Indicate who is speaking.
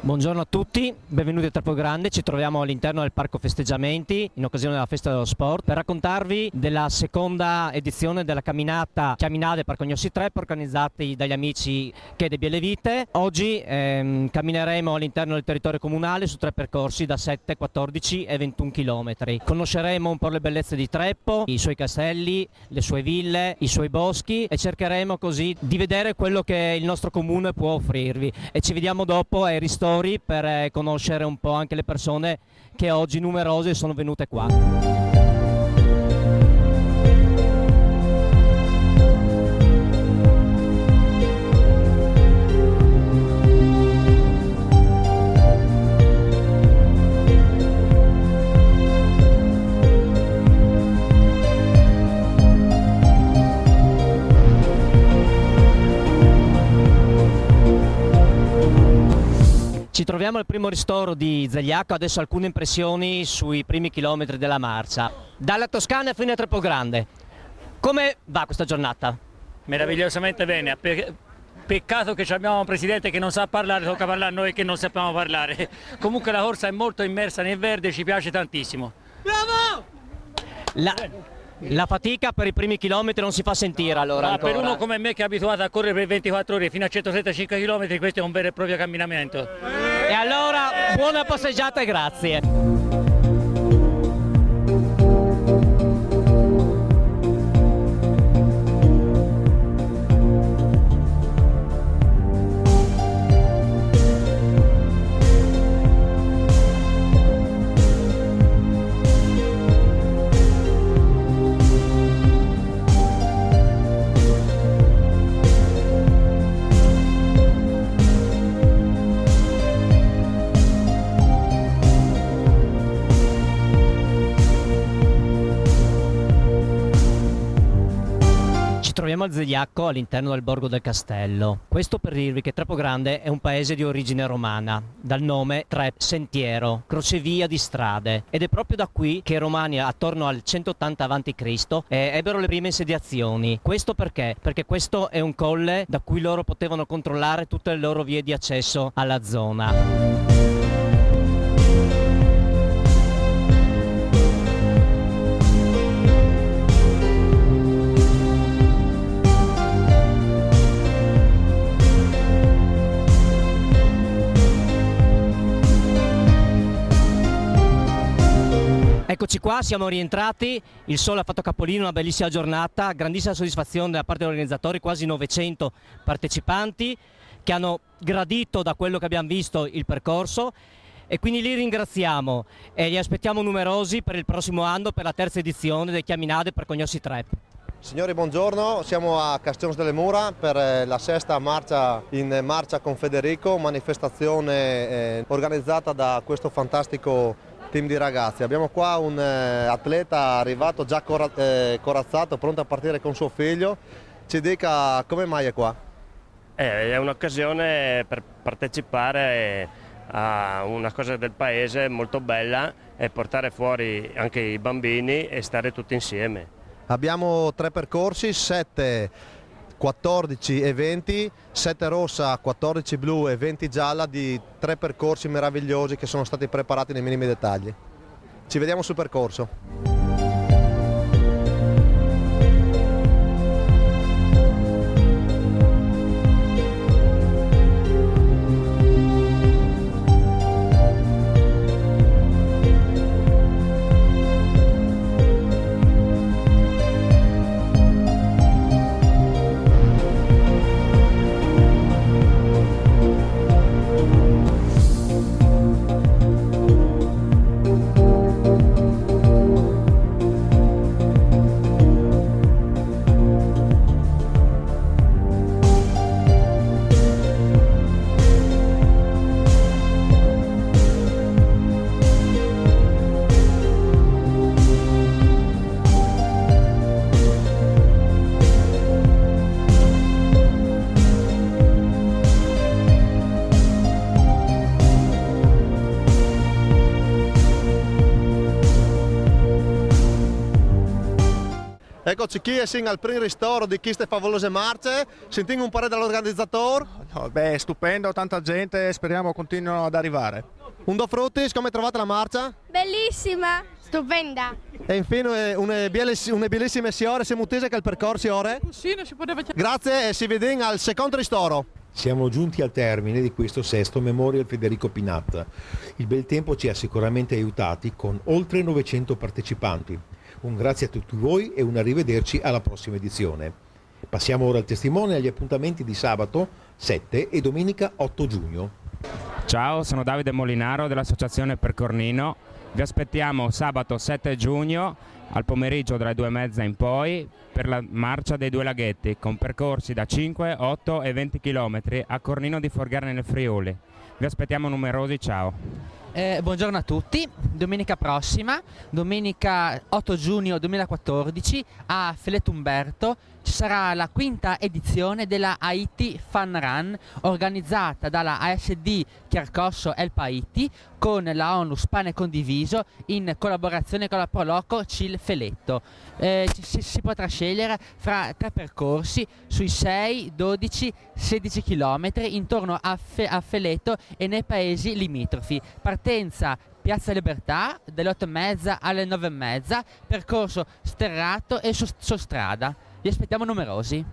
Speaker 1: Buongiorno a tutti, benvenuti a Trappola Grande. Ci troviamo all'interno del Parco Festeggiamenti in occasione della Festa dello Sport per raccontarvi della seconda edizione della camminata Chiaminade per Cognosci Trep, organizzati dagli amici Che de Biele Vite. Oggi cammineremo all'interno del territorio comunale su 3 percorsi da 7, 14 e 21 km. Conosceremo un po' le bellezze di Treppo, i suoi castelli, le sue ville, i suoi boschi e cercheremo così di vedere quello che il nostro comune può offrirvi. E ci vediamo dopo ai ristori per conoscere un po' anche le persone che oggi numerose sono venute qua. Ci troviamo al primo ristoro di Zegliacco, adesso alcune impressioni sui primi chilometri della marcia. Dalla Toscana fino a Trappola Grande. Come va questa giornata?
Speaker 2: Meravigliosamente bene, peccato che abbiamo un presidente che non sa parlare, tocca parlare a noi che non sappiamo parlare. Comunque la corsa è molto immersa nel verde, ci piace tantissimo.
Speaker 1: Bravo! La fatica per i primi chilometri non si fa sentire allora?
Speaker 2: Per uno come me che è abituato a correre per 24 ore fino a 175 km, questo è un vero e proprio camminamento.
Speaker 1: E allora buona passeggiata e grazie. Troviamo a Zegliacco all'interno del borgo del castello. Questo per dirvi che Trappola Grande è un paese di origine romana, dal nome Trep, sentiero, crocevia di strade, ed è proprio da qui che i romani attorno al 180 a.C. ebbero le prime insediazioni. Questo perché? Perché questo è un colle da cui loro potevano controllare tutte le loro vie di accesso alla zona. Eccoci qua, siamo rientrati, il sole ha fatto capolino, una bellissima giornata, grandissima soddisfazione da parte degli organizzatori, quasi 900 partecipanti che hanno gradito da quello che abbiamo visto il percorso e quindi li ringraziamo e li aspettiamo numerosi per il prossimo anno per la terza edizione delle Chiaminade per Cognosci Trep.
Speaker 3: Signori, buongiorno, siamo a Castione delle Mura per la sesta marcia in marcia con Federico, manifestazione organizzata da questo fantastico team di ragazzi. Abbiamo qua un atleta arrivato già corazzato, pronto a partire con suo figlio. Ci dica come mai è qua?
Speaker 4: È un'occasione per partecipare a una cosa del paese molto bella e portare fuori anche i bambini e stare tutti insieme.
Speaker 3: Abbiamo 3 percorsi, 7, 14 e 20, 7 rossa, 14 blu e 20 gialla, di 3 percorsi meravigliosi che sono stati preparati nei minimi dettagli. Ci vediamo sul percorso. Eccoci qui al primo ristoro di queste favolose marce. Sentiamo un parere dall'organizzatore.
Speaker 5: No, beh, stupendo, tanta gente, speriamo continuino ad arrivare.
Speaker 3: Undo Frutis, come trovate la marcia?
Speaker 6: Bellissima, stupenda.
Speaker 3: E infine una bellissima signora, siamo attesi che il percorso ora. Grazie e si vede al secondo ristoro.
Speaker 7: Siamo giunti al termine di questo sesto Memorial Federico Pinat. Il bel tempo ci ha sicuramente aiutati con oltre 900 partecipanti. Un grazie a tutti voi e un arrivederci alla prossima edizione. Passiamo ora al testimone agli appuntamenti di sabato 7 e domenica 8 giugno.
Speaker 8: Ciao, sono Davide Molinaro dell'Associazione Percornino. Vi aspettiamo sabato 7 giugno al pomeriggio dalle 2:30 in poi per la marcia dei Due Laghetti con percorsi da 5, 8 e 20 km a Cornino di Forghera nel Friuli. Vi aspettiamo numerosi, ciao.
Speaker 9: Buongiorno a tutti, domenica prossima, domenica 8 giugno 2014 a Felettumberto ci sarà la quinta edizione della Haiti Fun Run organizzata dalla ASD Chiarcosso El Paiti con la ONLUS Pane Condiviso in collaborazione con la Proloco Cil Feletto. Si potrà scegliere fra 3 percorsi sui 6, 12, 16 km intorno a Feletto e nei paesi limitrofi. Partenza Piazza Libertà dalle 8:30 alle 9:30, percorso sterrato e su strada. Vi aspettiamo numerosi.